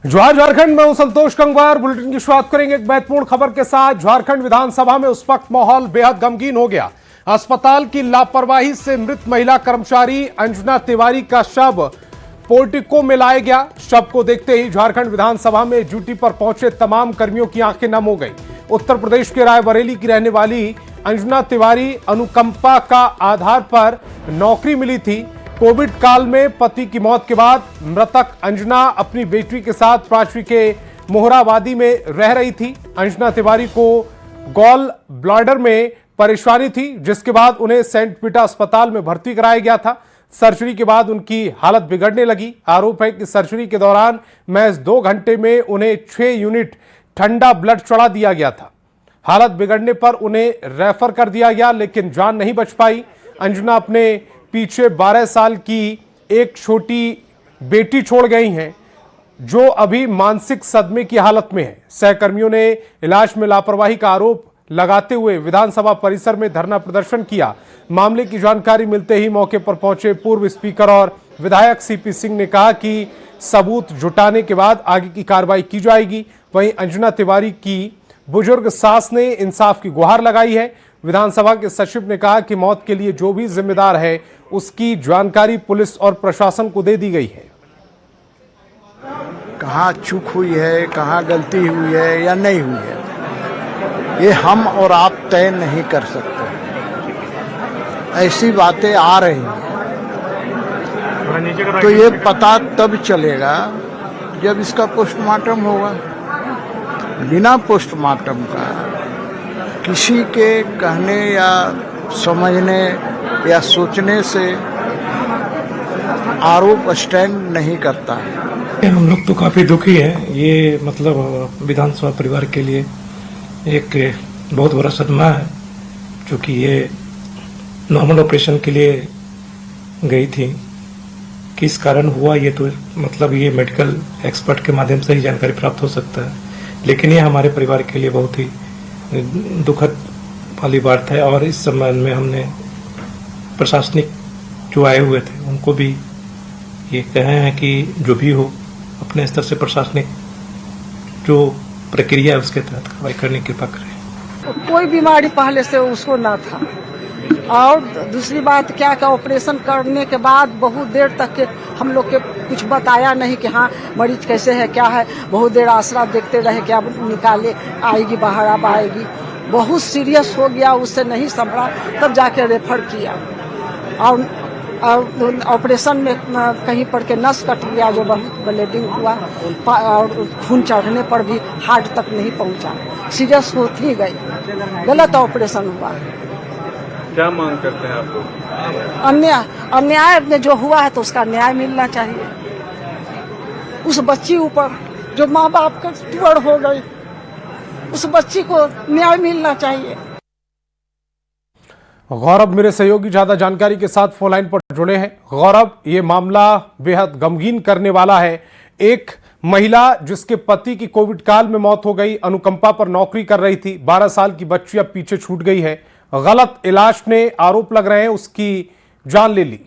जोहार झारखंड में हूं संतोष गंगवार। बुलेटिन की शुरुआत करेंगे एक महत्वपूर्ण खबर के साथ। झारखंड विधानसभा में उस वक्त माहौल बेहद गमगीन हो गया। अस्पताल की लापरवाही से मृत महिला कर्मचारी अंजना तिवारी का शव पोर्टिको में लाया गया। शव को देखते ही झारखंड विधानसभा में ड्यूटी पर पहुंचे तमाम कर्मियों की आंखें नम हो गई। उत्तर प्रदेश के रायबरेली की रहने वाली अंजना तिवारी अनुकंपा का आधार पर नौकरी मिली थी। कोविड काल में पति की मौत के बाद मृतक अंजना अपनी बेटी के साथ पांचवी के मोहराबादी में रह रही थी। अंजना तिवारी को गॉल ब्लैडर में परेशानी थी, जिसके बाद उन्हें सेंट पीटर अस्पताल में भर्ती कराया गया था। सर्जरी के बाद उनकी हालत बिगड़ने लगी। आरोप है कि सर्जरी के दौरान महज 2 घंटे में उन्हें 6 यूनिट ठंडा ब्लड चढ़ा दिया गया था। हालत बिगड़ने पर उन्हें रेफर कर दिया गया, लेकिन जान नहीं बच पाई। अंजना अपने पीछे 12 साल की एक छोटी बेटी छोड़ गई हैं, जो अभी मानसिक सदमे की हालत में है। सहकर्मियों ने इलाज में लापरवाही का आरोप लगाते हुए विधानसभा परिसर में धरना प्रदर्शन किया। मामले की जानकारी मिलते ही मौके पर पहुंचे पूर्व स्पीकर और विधायक सीपी सिंह ने कहा कि सबूत जुटाने के बाद आगे की कार्रवाई की जाएगी। वहीं अंजना तिवारी की बुजुर्ग सास ने इंसाफ की गुहार लगाई है। विधानसभा के सचिव ने कहा कि मौत के लिए जो भी जिम्मेदार है उसकी जानकारी पुलिस और प्रशासन को दे दी गई है। कहाँ चूक हुई है, कहाँ गलती हुई है या नहीं हुई है, ये हम और आप तय नहीं कर सकते। ऐसी बातें आ रही हैं तो ये पता तब चलेगा जब इसका पोस्टमार्टम होगा। बिना पोस्टमार्टम का किसी के कहने या समझने या सोचने से आरोप स्टैंड नहीं करता है। हम लोग तो काफी दुखी हैं। ये मतलब विधानसभा परिवार के लिए एक बहुत बड़ा सदमा है, क्योंकि ये नॉर्मल ऑपरेशन के लिए गई थी। किस कारण हुआ ये तो मतलब ये मेडिकल एक्सपर्ट के माध्यम से ही जानकारी प्राप्त हो सकता है, लेकिन ये हमारे परिवार के लिए बहुत ही दुखद वाली बात है। और इस संबंध में हमने प्रशासनिक जो आए हुए थे उनको भी ये कहे हैं कि जो भी हो अपने स्तर से प्रशासनिक जो प्रक्रिया है उसके तहत कार्रवाई करने की कृपा करें। कोई बीमारी पहले से उसको ना था। और दूसरी बात क्या का ऑपरेशन करने के बाद बहुत देर तक के हम लोग के कुछ बताया नहीं कि हाँ मरीज कैसे है क्या है। बहुत देर आसरा देखते रहे कि अब निकाले आएगी बाहर, अब आएगी। बहुत सीरियस हो गया, उससे नहीं संभला, तब जाके रेफर किया। और ऑपरेशन में कहीं पर के नस कट गया, जो बहुत ब्लीडिंग हुआ, और खून चढ़ने पर भी हार्ट तक नहीं पहुंचा, सीरियस होती गई। गलत ऑपरेशन हुआ। क्या मांग करते हैं आप लोग? अन्याय में जो हुआ है तो उसका न्याय मिलना चाहिए। उस बच्ची ऊपर जो माँ बाप का टुकड़ हो गई, उस बच्ची को न्याय मिलना चाहिए। गौरव मेरे सहयोगी ज्यादा जानकारी के साथ फोन लाइन पर जुड़े हैं। गौरव, ये मामला बेहद गमगीन करने वाला है। एक महिला जिसके पति की कोविड काल में मौत हो गई, अनुकंपा पर नौकरी कर रही थी, 12 साल की बच्ची अब पीछे छूट गई है। गलत इलाज ने आरोप लग रहे हैं उसकी जान ले ली।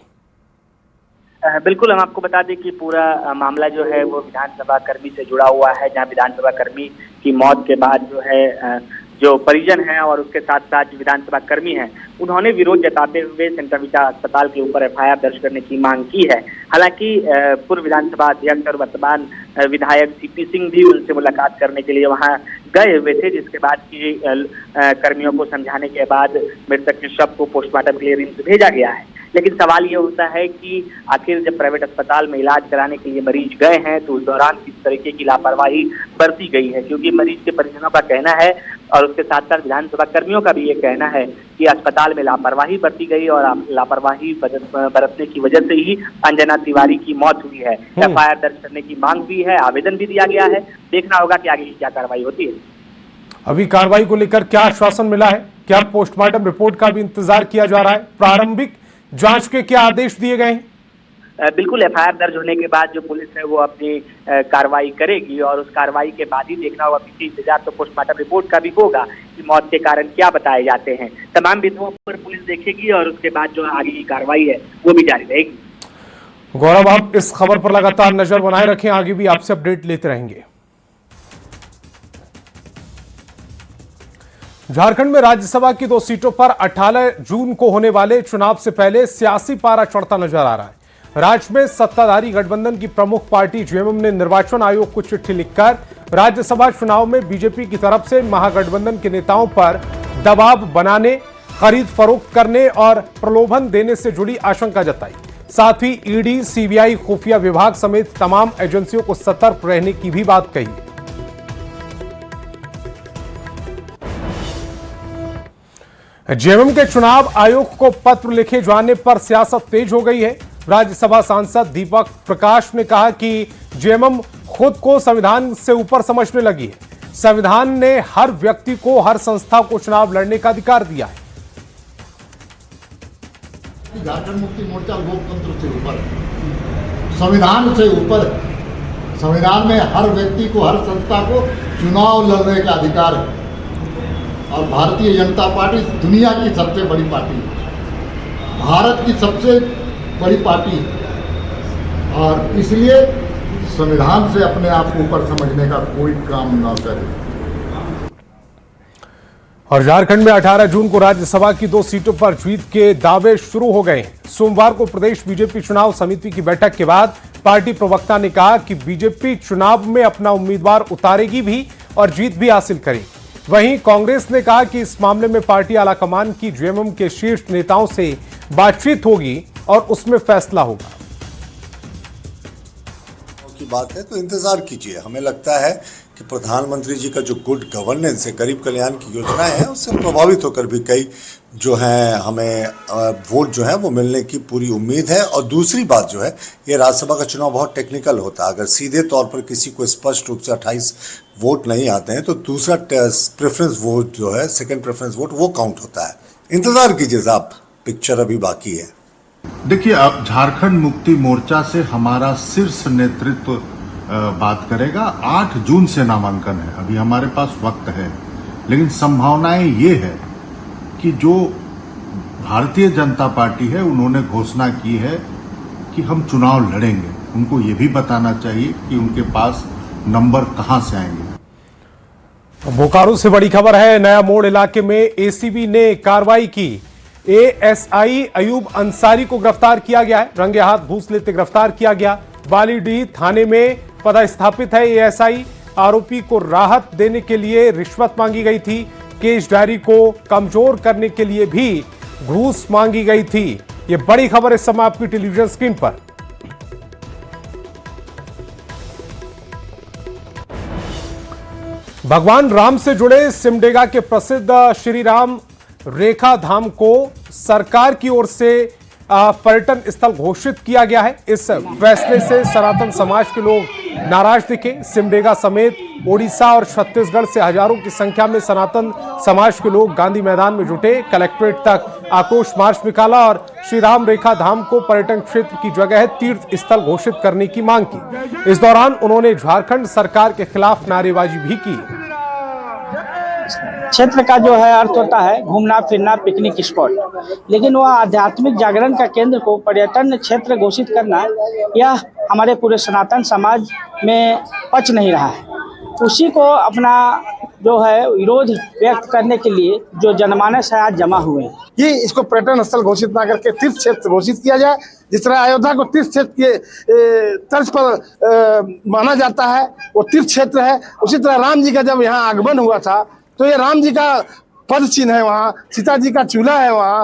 बिल्कुल, हम आपको बता दें कि पूरा मामला जो है वो विधानसभा कर्मी से जुड़ा हुआ है, जहां विधानसभा कर्मी की मौत के बाद जो है जो परिजन हैं और उसके साथ साथ जो विधानसभा कर्मी हैं, उन्होंने विरोध जताते हुए सेंट पीटर अस्पताल के ऊपर FIR दर्ज करने की मांग की है। हालांकि पूर्व विधानसभा अध्यक्ष और वर्तमान विधायक सीपी सिंह भी उनसे मुलाकात करने के लिए वहां गए हुए थे, जिसके बाद की कर्मियों को समझाने के बाद मृतक के शव को पोस्टमार्टम के लिए रिम्स भेजा गया है। लेकिन सवाल ये होता है कि आखिर जब प्राइवेट अस्पताल में इलाज कराने के लिए मरीज गए हैं तो उस दौरान किस तरीके की लापरवाही बरती गई है, क्योंकि मरीज के परिजनों का कहना है और उसके साथ साथ विधानसभा कर्मियों का भी ये कहना है कि अस्पताल में लापरवाही बरती गई और लापरवाही बरतने की वजह से ही अंजना तिवारी की मौत हुई है। FIR दर्ज करने की मांग हुई है, आवेदन भी दिया गया है। देखना होगा कि आगे की क्या कार्रवाई होती है। अभी कार्रवाई को लेकर क्या आश्वासन मिला है? क्या पोस्टमार्टम रिपोर्ट का भी इंतजार किया जा रहा है? प्रारंभिक जांच के क्या आदेश दिए गए हैं? बिल्कुल, FIR दर्ज होने के बाद जो पुलिस है वो अपनी कार्रवाई करेगी और उस कार्रवाई के बाद ही देखना होगा। पीछे इंतजार तो पोस्टमार्टम रिपोर्ट का भी होगा कि मौत के कारण क्या बताए जाते हैं। तमाम बिंदुओं पर पुलिस देखेगी और उसके बाद जो आगे की कार्रवाई है वो भी जारी रहेगी। गौरव, आप इस खबर पर लगातार नजर बनाए रखें, आगे भी आपसे अपडेट लेते रहेंगे। झारखंड में राज्यसभा की 2 सीटों पर 18 जून को होने वाले चुनाव से पहले सियासी पारा चढ़ता नजर आ रहा है। राज्य में सत्ताधारी गठबंधन की प्रमुख पार्टी जेएमएम ने निर्वाचन आयोग को चिट्ठी लिखकर राज्यसभा चुनाव में बीजेपी की तरफ से महागठबंधन के नेताओं पर दबाव बनाने, खरीद फरोख्त करने और प्रलोभन देने से जुड़ी आशंका जताई। साथ ही ईडी, सीबीआई, खुफिया विभाग समेत तमाम एजेंसियों को सतर्क रहने की भी बात कही। जेएमएम के चुनाव आयोग को पत्र लिखे जाने पर सियासत तेज हो गई है। राज्यसभा सांसद दीपक प्रकाश ने कहा कि जेएमएम खुद को संविधान से ऊपर समझने लगी है। संविधान ने हर व्यक्ति को, हर संस्था को चुनाव लड़ने का अधिकार दिया है। झारखंड मुक्ति मोर्चा लोकतंत्र से ऊपर है, संविधान से ऊपर है। संविधान में हर व्यक्ति को, हर संस्था को चुनाव लड़ने का अधिकार है। और भारतीय जनता पार्टी दुनिया की सबसे बड़ी पार्टी है, भारत की सबसे बड़ी पार्टी है। और इसलिए संविधान से अपने आप को ऊपर समझने का कोई काम न करे। और झारखंड में 18 जून को राज्यसभा की 2 सीटों पर जीत के दावे शुरू हो गए हैं। सोमवार को प्रदेश बीजेपी चुनाव समिति की बैठक के बाद पार्टी प्रवक्ता ने कहा कि बीजेपी चुनाव में अपना उम्मीदवार उतारेगी भी और जीत भी हासिल करेगी। वहीं कांग्रेस ने कहा कि इस मामले में पार्टी आलाकमान की जेएमएम के शीर्ष नेताओं से बातचीत होगी और उसमें फैसला होगा। की बात है तो इंतजार कीजिए। हमें लगता है कि प्रधानमंत्री जी का जो गुड गवर्नेंस है, गरीब कल्याण की योजनाएं हैं, उससे प्रभावित होकर भी कई जो है हमें वोट जो है वो मिलने की पूरी उम्मीद है। और दूसरी बात जो है, ये राज्यसभा का चुनाव बहुत टेक्निकल होता है। अगर सीधे तौर पर किसी को स्पष्ट रूप से 28 वोट नहीं आते हैं तो दूसरा प्रेफरेंस वोट जो है, सेकंड प्रेफरेंस वोट, वो काउंट होता है। इंतजार कीजिए साहब, पिक्चर अभी बाकी है। देखिए, अब झारखंड मुक्ति मोर्चा से हमारा शीर्ष नेतृत्व बात करेगा। 8 जून से नामांकन है, अभी हमारे पास वक्त है, लेकिन संभावनाएं ये है कि जो भारतीय जनता पार्टी है उन्होंने घोषणा की है कि हम चुनाव लड़ेंगे। उनको ये भी बताना चाहिए कि उनके पास नंबर कहां से आएंगे। बोकारो से बड़ी खबर है। नया मोड़ इलाके में एसीबी ने कार्रवाई की। एएसआई अयूब अंसारी को गिरफ्तार किया गया है। रंगे हाथ घूस लेते गिरफ्तार किया गया। बालीडीह थाने में पदस्थापित है एएसआई। आरोपी को राहत देने के लिए रिश्वत मांगी गई थी। केस डायरी को कमजोर करने के लिए भी घूस मांगी गई थी। यह बड़ी खबर इस समय आपकी टेलीविजन स्क्रीन पर। भगवान राम से जुड़े सिमडेगा के प्रसिद्ध श्री राम रेखा धाम को सरकार की ओर से पर्यटन स्थल घोषित किया गया है। इस फैसले से सनातन समाज के लोग नाराज दिखे। सिमडेगा समेत ओडिशा और छत्तीसगढ़ से हजारों की संख्या में सनातन समाज के लोग गांधी मैदान में जुटे। कलेक्ट्रेट तक आक्रोश मार्च निकाला और श्री राम रेखा धाम को पर्यटन क्षेत्र की जगह तीर्थ स्थल घोषित करने की मांग की। इस दौरान उन्होंने झारखंड सरकार के खिलाफ नारेबाजी भी की। क्षेत्र का जो है अर्थ होता है घूमना फिरना, पिकनिक स्पॉट, लेकिन वह आध्यात्मिक जागरण का केंद्र को पर्यटन क्षेत्र घोषित करना, यह हमारे पूरे सनातन समाज में पच नहीं रहा है। उसी को अपना जो है विरोध व्यक्त करने के लिए जो जनमानस है आज जमा हुए हैं। ये इसको पर्यटन स्थल घोषित ना करके तीर्थ क्षेत्र घोषित किया जाए। जिस तरह अयोध्या को तीर्थ क्षेत्र के तर्ज पर माना जाता है, वो तीर्थ क्षेत्र है। उसी तरह राम जी का जब यहाँ आगमन हुआ था तो ये राम जी का पद चिन्ह है, वहाँ सीता जी का चूल्हा है, वहाँ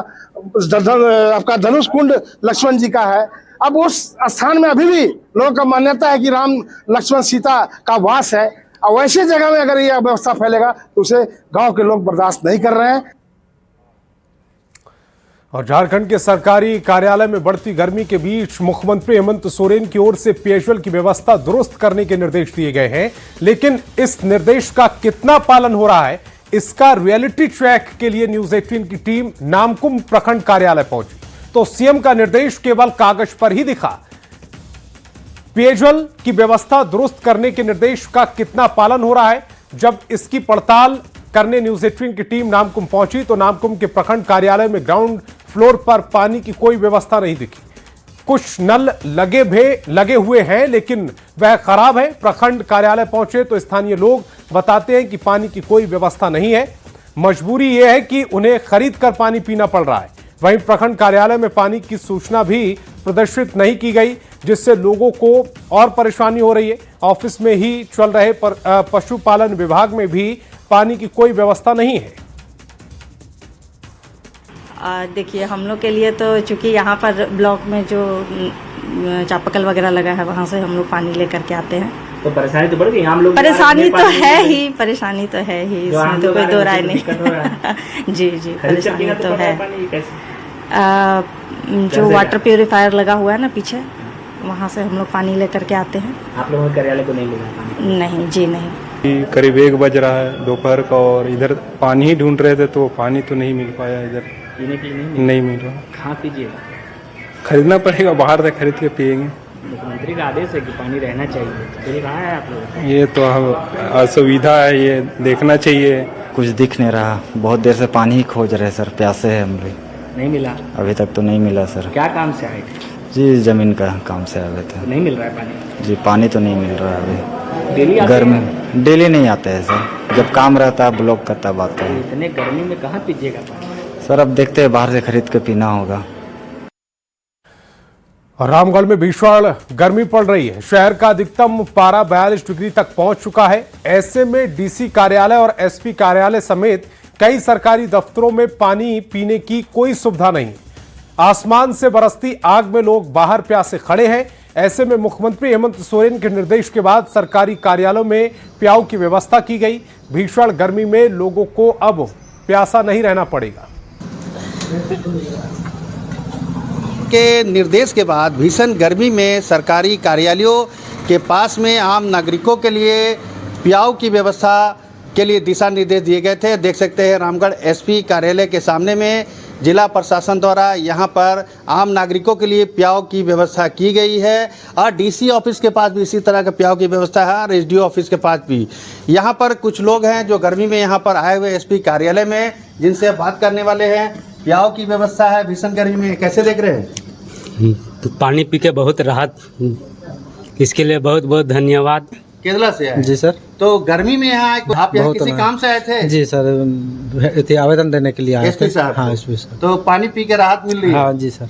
आपका धनुष कुंड लक्ष्मण जी का है। अब उस स्थान में अभी भी लोगों का मान्यता है कि राम लक्ष्मण सीता का वास है। और वैसे जगह में अगर यह व्यवस्था फैलेगा तो उसे गांव के लोग बर्दाश्त नहीं कर रहे हैं। और झारखंड के सरकारी कार्यालय में बढ़ती गर्मी के बीच मुख्यमंत्री हेमंत सोरेन की ओर से पेयजल की व्यवस्था दुरुस्त करने के निर्देश दिए गए हैं। लेकिन इस निर्देश का कितना पालन हो रहा है, इसका रियलिटी चेक के लिए न्यूज 18 की टीम नामकुम प्रखंड कार्यालय पहुंची तो सीएम का निर्देश केवल कागज पर ही दिखा। पेयजल की व्यवस्था दुरुस्त करने के निर्देश का कितना पालन हो रहा है, जब इसकी पड़ताल करने न्यूज 18 की टीम नामकुम पहुंची तो नामकुम के प्रखंड कार्यालय में ग्राउंड फ्लोर पर पानी की कोई व्यवस्था नहीं दिखी। कुछ नल लगे हुए हैं लेकिन वह खराब है। प्रखंड कार्यालय पहुंचे तो स्थानीय लोग बताते हैं कि पानी की कोई व्यवस्था नहीं है। मजबूरी यह है कि उन्हें खरीद कर पानी पीना पड़ रहा है। वहीं प्रखंड कार्यालय में पानी की सूचना भी प्रदर्शित नहीं की गई, जिससे लोगों को और परेशानी हो रही है। ऑफिस में ही चल रहे पशुपालन विभाग में भी पानी की कोई व्यवस्था नहीं है। देखिए, हम लोग के लिए तो चूंकि यहाँ पर ब्लॉक में जो चापाकल वगैरह लगा है वहाँ से हम लोग पानी लेकर के आते हैं। तो परेशानी तो बढ़ गई हम लोग। परेशानी तो है ही, परेशानी तो है ही, इसमें तो कोई दो राय नहीं। जी जी, परेशानी तो है। जो वाटर प्यूरिफायर लगा हुआ है ना पीछे, वहाँ से हम लोग पानी लेकर के आते हैं। आप लोगों के कार्यालय को नहीं मिला पानी? नहीं जी, नहीं। करीब 1 बज रहा है दोपहर का और इधर पानी ही ढूंढ रहे थे तो पानी तो नहीं मिल पाया। इधर पीने के लिए नहीं मिल रहा। कहाँ पीजिएगा? खरीदना पड़ेगा, बाहर से खरीद के पियेंगे। मुख्यमंत्री का आदेश है कि पानी रहना चाहिए, मिल रहा है आप लोगों? ये तो हम असुविधा है, ये देखना चाहिए। कुछ दिख नहीं रहा, बहुत देर से पानी ही खोज रहे सर, प्यासे है हम लोग। नहीं मिला अभी तक तो नहीं मिला सर। क्या काम से आए थे? जी जमीन का काम से आए थे। तो नहीं मिल रहा है पानी? जी पानी तो नहीं मिल रहा है अभी। डेली गर्मी डेली नहीं आते हैं सर, जब काम रहता है ब्लॉक का तब आते हैं। इतने गर्मी में कहाँ पीजिएगा पानी? सर अब देखते हैं, बाहर से खरीद के पीना होगा। रामगढ़ में भीषण गर्मी पड़ रही है। शहर का अधिकतम पारा 42 डिग्री तक पहुंच चुका है। ऐसे में डीसी कार्यालय और एसपी कार्यालय समेत कई सरकारी दफ्तरों में पानी पीने की कोई सुविधा नहीं। आसमान से बरसती आग में लोग बाहर प्यासे खड़े हैं। ऐसे में मुख्यमंत्री हेमंत सोरेन के निर्देश के बाद सरकारी कार्यालयों में प्याऊ की व्यवस्था की गई। भीषण गर्मी में लोगों को अब प्यासा नहीं रहना पड़ेगा। के निर्देश के बाद भीषण गर्मी में सरकारी कार्यालयों के पास में आम नागरिकों के लिए प्याऊ की व्यवस्था के लिए दिशा निर्देश दिए गए थे। देख सकते हैं रामगढ़ एसपी कार्यालय के सामने में जिला प्रशासन द्वारा यहाँ पर आम नागरिकों के लिए प्याऊ की व्यवस्था की गई है और डीसी ऑफिस के पास भी इसी तरह का प्याऊ की व्यवस्था है और एसडीओ ऑफिस के पास भी। यहाँ पर कुछ लोग हैं जो गर्मी में यहाँ पर आए हुए एसपी कार्यालय में, जिनसे बात करने वाले हैं। प्याऊ की व्यवस्था है भीषण गर्मी में, कैसे देख रहे हैं? तो पानी पी के बहुत राहत, इसके लिए बहुत बहुत धन्यवाद। केरला से आए? जी सर। तो गर्मी में यहाँ आप यहाँ किसी काम से आए थे? जी सर, आवेदन देने के लिए आए थे। साहब? हाँ एसपी साहब। तो पानी पी के राहत मिल रही है? हाँ जी सर।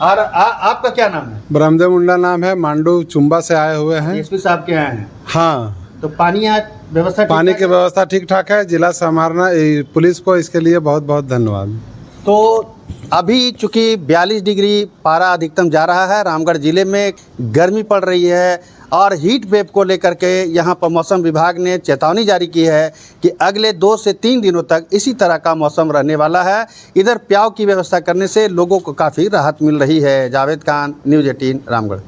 और आपका क्या नाम है? ब्रह्मदेव मुंडा नाम है, मांडू चुम्बा से आए हुए हैं। एसपी साहब के आए हैं? हाँ। तो पानी यहाँ व्यवस्था, पानी की व्यवस्था ठीक ठाक है। जिला संभालना पुलिस को इसके लिए बहुत बहुत धन्यवाद। तो अभी चूंकि 42 डिग्री पारा अधिकतम जा रहा है, रामगढ़ जिले में गर्मी पड़ रही है और हीट वेव को लेकर के यहाँ पर मौसम विभाग ने चेतावनी जारी की है कि अगले 2 से 3 दिनों तक इसी तरह का मौसम रहने वाला है। इधर प्याऊ की व्यवस्था करने से लोगों को काफ़ी राहत मिल रही है। जावेद खान, न्यूज़ 18 रामगढ़।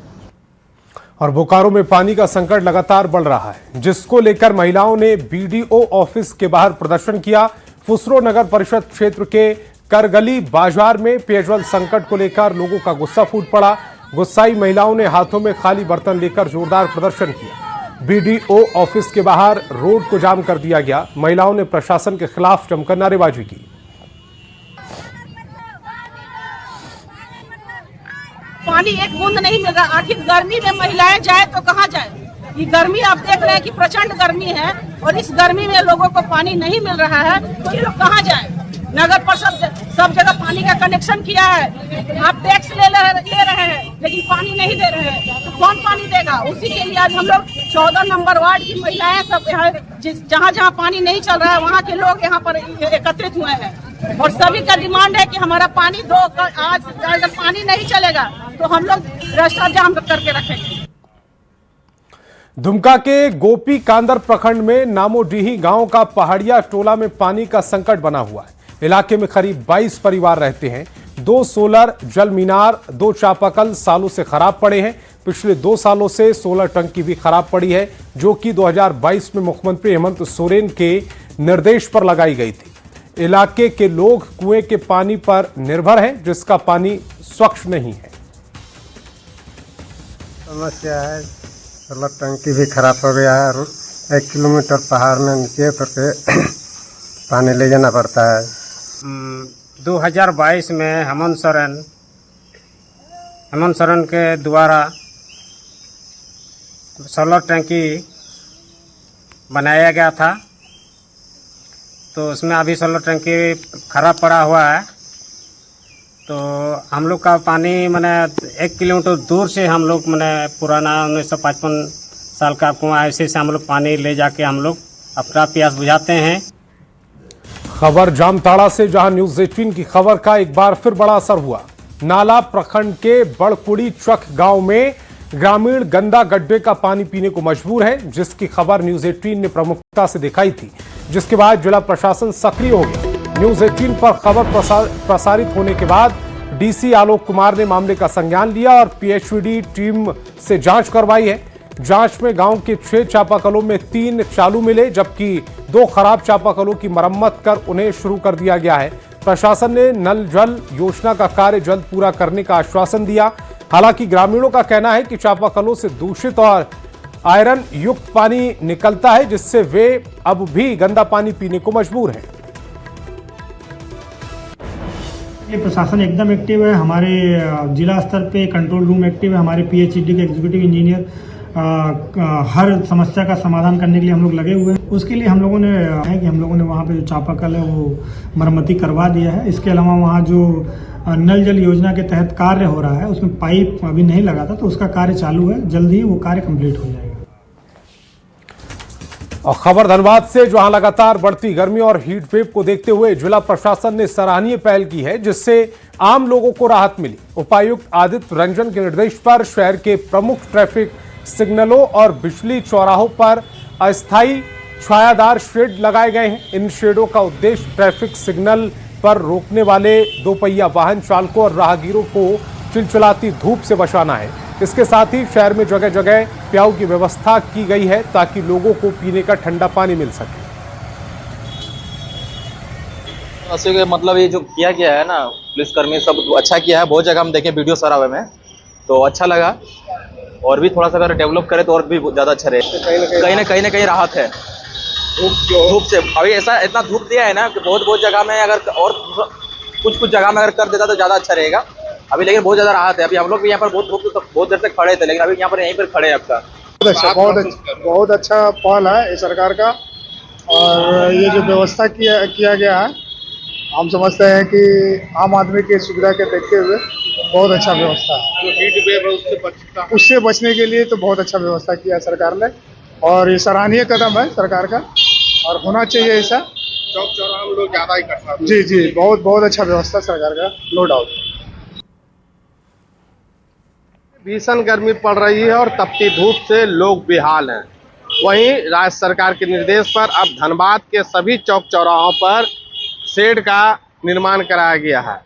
और बोकारो में पानी का संकट लगातार बढ़ रहा है, जिसको लेकर महिलाओं ने बीडीओ ऑफिस के बाहर प्रदर्शन किया। फुसरो नगर परिषद क्षेत्र के करगली बाजार में पेयजल संकट को लेकर लोगों का गुस्सा फूट पड़ा। गुस्साई महिलाओं ने हाथों में खाली बर्तन लेकर जोरदार प्रदर्शन किया। बीडीओ ऑफिस के बाहर रोड को जाम कर दिया गया। महिलाओं ने प्रशासन के खिलाफ जमकर नारेबाजी की। पानी एक बूंद नहीं मिल रहा। आखिर गर्मी में महिलाएं जाए तो कहाँ जाए? ये गर्मी आप देख रहे हैं कि प्रचंड गर्मी है और इस गर्मी में लोगों को पानी नहीं मिल रहा है, तो ये लोग कहाँ जाए? नगर परिषद सब जगह पानी का कनेक्शन किया है, आप टैक्स ले रहे हैं लेकिन पानी नहीं दे रहे हैं, तो कौन पानी देगा? उसी के लिए आज हम लोग 14 नंबर वार्ड की महिलाएं सब यहाँ जहाँ जहाँ पानी नहीं चल रहा है वहाँ के लोग यहाँ पर एकत्रित हुए हैं और सभी का डिमांड है कि हमारा पानी दो। आज अगर पानी नहीं चलेगा तो हम लोग रास्ता जाम करके रखेंगे। दुमका के गोपी कांदर प्रखंड में नामोडीही गांव का पहाड़िया टोला में पानी का संकट बना हुआ है। इलाके में करीब 22 परिवार रहते हैं। 2 सोलर जल मीनार, 2 चापाकल सालों से खराब पड़े हैं। पिछले 2 सालों से सोलर टंकी भी खराब पड़ी है, जो कि 2022 में मुख्यमंत्री हेमंत सोरेन के निर्देश पर लगाई गई थी। इलाके के लोग कुएं के पानी पर निर्भर हैं, जिसका पानी स्वच्छ नहीं है। समस्या है, सोलर टंकी भी खराब हो गया है। 1 किलोमीटर पहाड़ में नीचे करके पानी ले जाना पड़ता है। 2022 में हेमंत सोरेन हेमंत सोरेन के द्वारा सोलर टंकी बनाया गया था, तो उसमें अभी सोलर टंकी खराब पड़ा हुआ है। तो हम लोग का पानी मैंने 1 किलोमीटर दूर से हम लोग मैंने पुराना 1955 साल का कुआं ऐसे से हम लोग पानी ले जाके हम लोग अपना प्यास बुझाते हैं। खबर जामताड़ा से, जहां न्यूज 18 की खबर का एक बार फिर बड़ा असर हुआ। नाला प्रखंड के बड़कुड़ी चक गांव में ग्रामीण गंदा गड्ढे का पानी पीने को मजबूर है, जिसकी खबर न्यूज 18 ने प्रमुखता से दिखाई थी, जिसके बाद जिला प्रशासन सक्रिय हो गया। न्यूज 18 पर खबर प्रसारित होने के बाद डीसी आलोक कुमार ने मामले का संज्ञान लिया और पीएचईडी टीम से जांच करवाई है। जांच में गांव के 6 चापाकलों में 3 चालू मिले, जबकि 2 खराब चापाकलों की मरम्मत कर उन्हें शुरू कर दिया गया है। प्रशासन ने नल जल योजना का कार्य जल्द पूरा करने का आश्वासन दिया। हालांकि ग्रामीणों का कहना है कि चापाकलों से दूषित और आयरन युक्त पानी निकलता है, जिससे वे अब भी गंदा पानी पीने को मजबूर हैं। प्रशासन एकदम एक्टिव है, हमारे जिला स्तर पे कंट्रोल रूम एक्टिव है, हमारे पीएचईडी के एग्जीक्यूटिव इंजीनियर हर समस्या का समाधान करने के लिए हम लोग लगे हुए हैं। उसके लिए हम लोगों ने वहाँ पे जो चापाकल है वो मरम्मती करवा दिया है। इसके अलावा वहाँ जो नल जल योजना के तहत कार्य हो रहा है, उसमें पाइप अभी नहीं लगा था, तो उसका कार्य चालू है, जल्द ही वो कार्य कंप्लीट हो जाएगा। और खबर धनबाद से, जहां लगातार बढ़ती गर्मी और हीट वेव को देखते हुए जिला प्रशासन ने सराहनीय पहल की है, जिससे आम लोगों को राहत मिली। उपायुक्त आदित्य रंजन के निर्देश पर शहर के प्रमुख ट्रैफिक सिग्नलों और बिजली चौराहों पर अस्थायी छायादार शेड लगाए गए हैं। इन शेडों का उद्देश्य ट्रैफिक सिग्नल पर रोकने वाले 2 पहिया वाहन चालकों और राहगीरों को चिलचिलाती धूप से बचाना है। इसके साथ ही शहर में जगह जगह प्याऊ की व्यवस्था की गई है, ताकि लोगों को पीने का ठंडा पानी मिल सके। मतलब ये जो किया गया है ना, पुलिसकर्मी सब अच्छा किया है। बहुत जगह हम देखे वीडियो सरावे में, तो अच्छा लगा। और भी थोड़ा सा अगर डेवलप करे तो और भी ज़्यादा अच्छा रहे। कहीं ना कहीं राहत है धूप से। अभी ऐसा इतना धूप दिया है ना कि बहुत जगह में अगर और कुछ जगह में अगर कर देता तो ज़्यादा अच्छा रहेगा अभी, लेकिन बहुत ज़्यादा राहत है। अभी हम लोग भी यहाँ पर बहुत देर तक खड़े थे, लेकिन अभी यहाँ पर यहीं पर खड़े हैं आपका। बहुत अच्छा पहल है इस सरकार का, और ये जो व्यवस्था किया गया है, हम समझते हैं कि आम आदमी की सुविधा के देखते हुए बहुत अच्छा व्यवस्था है। जो हीट वेव है उससे बचने के लिए तो बहुत अच्छा व्यवस्था किया है सरकार ने, और ये सराहनीय कदम है सरकार का, और होना चाहिए ऐसा। चौक चौराहा हम लोग ज्यादा ही करता है। जी बहुत अच्छा व्यवस्था सरकार का, नो डाउट। भीषण गर्मी पड़ रही है और तपती धूप से लोग बेहाल हैं। वहीं राज्य सरकार के निर्देश पर अब धनबाद के सभी चौक चौराहों पर शेड का निर्माण कराया गया है।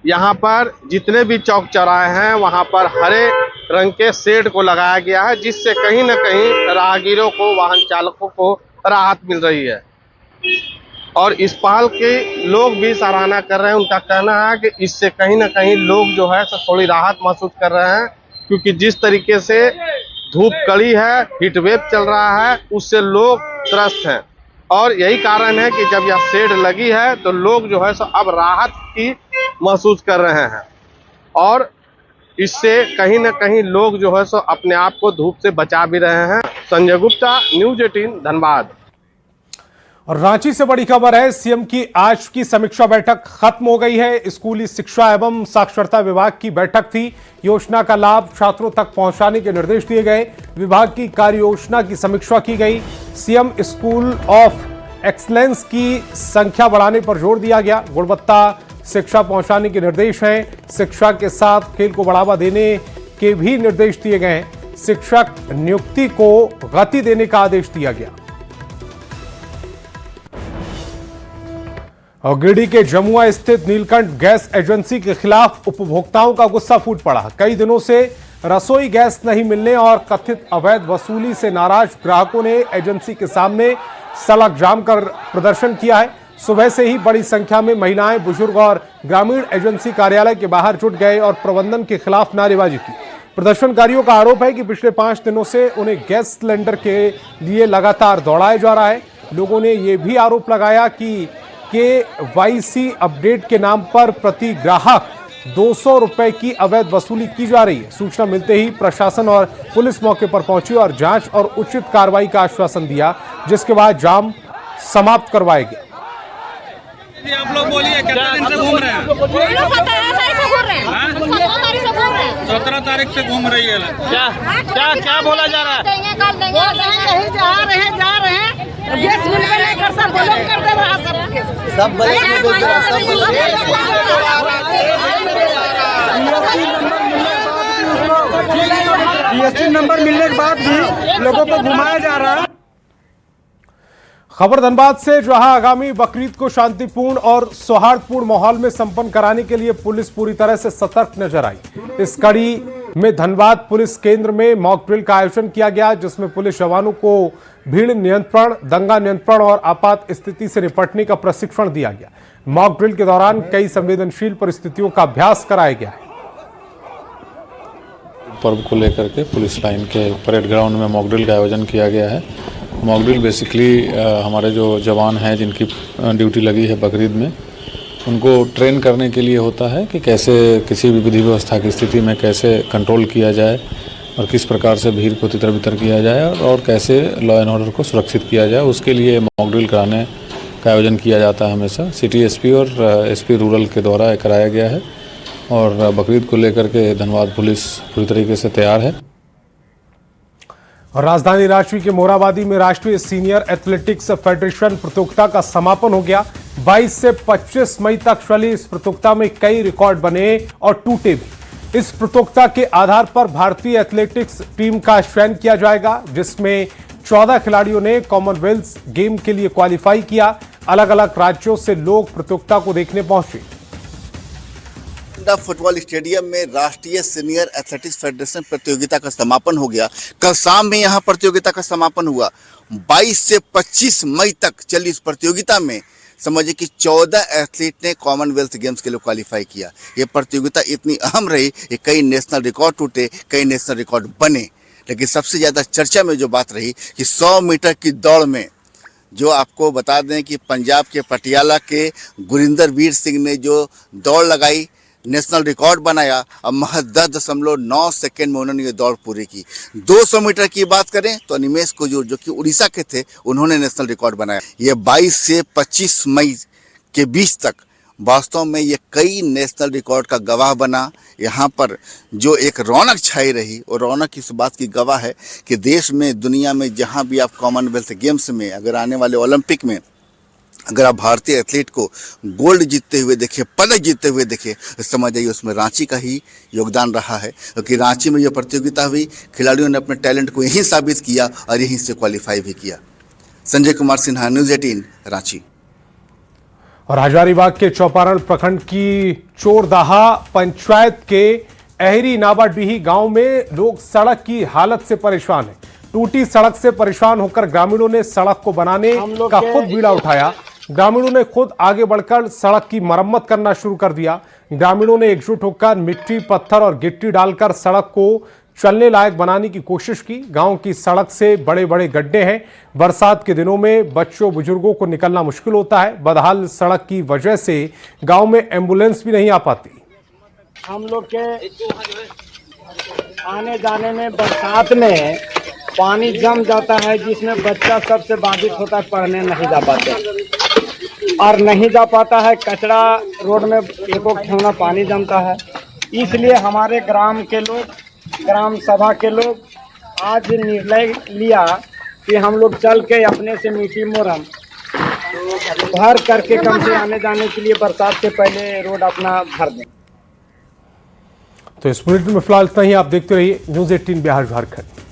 यहाँ पर जितने भी चौक चौराहे हैं वहाँ पर हरे रंग के शेड को लगाया गया है, जिससे कहीं न कहीं राहगीरों को, वाहन चालकों को राहत मिल रही है। और इस पहल के लोग भी सराहना कर रहे हैं। उनका कहना है कि इससे कहीं न कहीं लोग जो है थोड़ी राहत महसूस कर रहे हैं, क्योंकि जिस तरीके से धूप कड़ी है, हीट वेव चल रहा है, उससे लोग त्रस्त हैं। और यही कारण है कि जब यह शेड लगी है तो लोग जो है सो अब राहत की महसूस कर रहे हैं, और इससे कहीं न कहीं लोग जो है सो अपने आप को धूप से बचा भी रहे हैं। संजय गुप्ता, न्यूज 18 धनबाद। और रांची से बड़ी खबर है, सीएम की आज की समीक्षा बैठक खत्म हो गई है। स्कूली शिक्षा एवं साक्षरता विभाग की बैठक थी। योजना का लाभ छात्रों तक पहुंचाने के निर्देश दिए गए। विभाग की कार्य योजना की समीक्षा की गई। सीएम स्कूल ऑफ एक्सलेंस की संख्या बढ़ाने पर जोर दिया गया। गुणवत्ता शिक्षा पहुंचाने के निर्देश हैं। शिक्षा के साथ खेल को बढ़ावा देने के भी निर्देश दिए गए हैं। शिक्षक नियुक्ति को गति देने का आदेश दिया गया। और गिरिडीह के जमुआ स्थित नीलकंठ गैस एजेंसी के खिलाफ उपभोक्ताओं का गुस्सा फूट पड़ा। कई दिनों से रसोई गैस नहीं मिलने और कथित अवैध वसूली से नाराज ग्राहकों ने एजेंसी के सामने सड़क जाम कर प्रदर्शन किया है। सुबह से ही बड़ी संख्या में महिलाएं, बुजुर्ग और ग्रामीण एजेंसी कार्यालय के बाहर जुट गए और प्रबंधन के खिलाफ नारेबाजी की। प्रदर्शनकारियों का आरोप है कि पिछले 5 दिनों से उन्हें गैस सिलेंडर के लिए लगातार दौड़ाया जा रहा है। लोगों ने यह भी आरोप लगाया कि KYC अपडेट के नाम पर प्रति ग्राहक 200 रुपए की अवैध वसूली की जा रही है। सूचना मिलते ही प्रशासन और पुलिस मौके पर पहुंची और जांच और उचित कार्रवाई का आश्वासन दिया, जिसके बाद जाम समाप्त करवाया गया। आप लोग बोलिए कितने दिन से घूम रहे हैं? 17 तारीख से घूम रही है। क्या क्या क्या बोला जा रहा है? जा रहे हैं गैस मिलने नहीं कर सब ब्लॉक कर दे रहा सब जीएसटी नंबर मिलने के बाद भी लोगों को घुमाया जा रहा है। खबर धनबाद से, जहां आगामी बकरीद को शांतिपूर्ण और सौहार्दपूर्ण माहौल में संपन्न कराने के लिए पुलिस पूरी तरह से सतर्क नजर आई। इस कड़ी में धनबाद पुलिस केंद्र में मॉक ड्रिल का आयोजन किया गया, जिसमें पुलिस जवानों को भीड़ नियंत्रण, दंगा नियंत्रण और आपात स्थिति से निपटने का प्रशिक्षण दिया गया। मॉक ड्रिल के दौरान कई संवेदनशील परिस्थितियों का अभ्यास कराया गया है। पर्व को लेकर के पुलिस लाइन के परेड ग्राउंड में मॉक ड्रिल का आयोजन किया गया है। मॉक ड्रिल बेसिकली हमारे जो जवान हैं जिनकी ड्यूटी लगी है बकरीद में, उनको ट्रेन करने के लिए होता है कि कैसे किसी भी विधि व्यवस्था की स्थिति में कैसे कंट्रोल किया जाए और किस प्रकार से भीड़ को तितर बितर किया जाए और कैसे लॉ एंड ऑर्डर को सुरक्षित किया जाए। उसके लिए मॉक ड्रिल कराने का आयोजन किया जाता है हमेशा। सिटी एसपी और एसपी रूरल के द्वारा कराया गया है और बकरीद को लेकर के धनबाद पुलिस पूरी तरीके से तैयार है। और राजधानी रांची के मोराबादी में राष्ट्रीय सीनियर एथलेटिक्स फेडरेशन प्रतियोगिता का समापन हो गया। 22 से 25 मई तक चली इस प्रतियोगिता में कई रिकॉर्ड बने और टूटे भी। इस प्रतियोगिता के आधार पर भारतीय एथलेटिक्स टीम का चयन किया जाएगा, जिसमें 14 खिलाड़ियों ने कॉमनवेल्थ गेम के लिए क्वालिफाई किया। अलग अलग राज्यों से लोग प्रतियोगिता को देखने पहुंचे। फुटबॉल स्टेडियम में राष्ट्रीय सीनियर एथलेटिक्स फेडरेशन प्रतियोगिता का समापन हो गया। कल शाम में यहां प्रतियोगिता का समापन हुआ। 22 से 25 मई तक चली इस प्रतियोगिता में समझिए कि 14 एथलीट ने कॉमनवेल्थ गेम्स के लिए क्वालिफाई किया। ये प्रतियोगिता इतनी अहम रही कि कई नेशनल रिकॉर्ड टूटे, कई नेशनल रिकॉर्ड बने, लेकिन सबसे ज़्यादा चर्चा में जो बात रही कि 100 मीटर की दौड़ में जो आपको बता दें कि पंजाब के पटियाला के गुरिंदर वीर सिंह ने जो दौड़ लगाई, नेशनल रिकॉर्ड बनाया और महज 10.9 सेकेंड में उन्होंने ये दौड़ पूरी की। 200 मीटर की बात करें तो अनिमेश कुजूर जो कि उड़ीसा के थे, उन्होंने नेशनल रिकॉर्ड बनाया। ये 22 से 25 मई के बीच तक वास्तव में ये कई नेशनल रिकॉर्ड का गवाह बना। यहाँ पर जो एक रौनक छाई रही और रौनक इस बात की गवाह है कि देश में, दुनिया में जहाँ भी आप कॉमनवेल्थ गेम्स में, अगर आने वाले ओलंपिक में अगर आप भारतीय एथलीट को गोल्ड जीतते हुए देखें, पदक जीतते हुए देखें, तो समझ जाइए उसमें रांची का ही योगदान रहा है, क्योंकि रांची में जो प्रतियोगिता हुई, खिलाड़ियों ने अपने टैलेंट को यहीं साबित किया और यहीं से क्वालिफाई भी किया। संजय कुमार सिन्हा, न्यूज़ 18, रांची। और हजारीबाग के चौपारण प्रखंड की चोरदाहा पंचायत के अहरी नाबाडीही गांव में लोग सड़क की हालत से परेशान हैं। टूटी सड़क से परेशान होकर ग्रामीणों ने सड़क को बनाने का खुद बीड़ा उठाया। ग्रामीणों ने खुद आगे बढ़कर सड़क की मरम्मत करना शुरू कर दिया। ग्रामीणों ने एकजुट होकर मिट्टी, पत्थर और गिट्टी डालकर सड़क को चलने लायक बनाने की कोशिश की। गांव की सड़क से बड़े बड़े गड्ढे हैं। बरसात के दिनों में बच्चों बुजुर्गों को निकलना मुश्किल होता है। बदहाल सड़क की वजह से गांव में एम्बुलेंस भी नहीं आ पाती। हम लोग के आने जाने में बरसात में पानी जम जाता है, जिसमें बच्चा सबसे बाधित होता है, पढ़ने नहीं जा पाते और नहीं जा पाता है। कचरा रोड में एक ठेवना पानी जमता है। इसलिए हमारे ग्राम के लोग, ग्राम सभा के लोग आज निर्णय लिया कि हम लोग चल के अपने से मिट्टी मोरम भर करके कम से आने जाने के लिए बरसात से पहले रोड अपना भर दें। तो इस बुलेटिन में फिलहाल इतना ही। आप देखते रहिए न्यूज़ 18 बिहार झारखंड।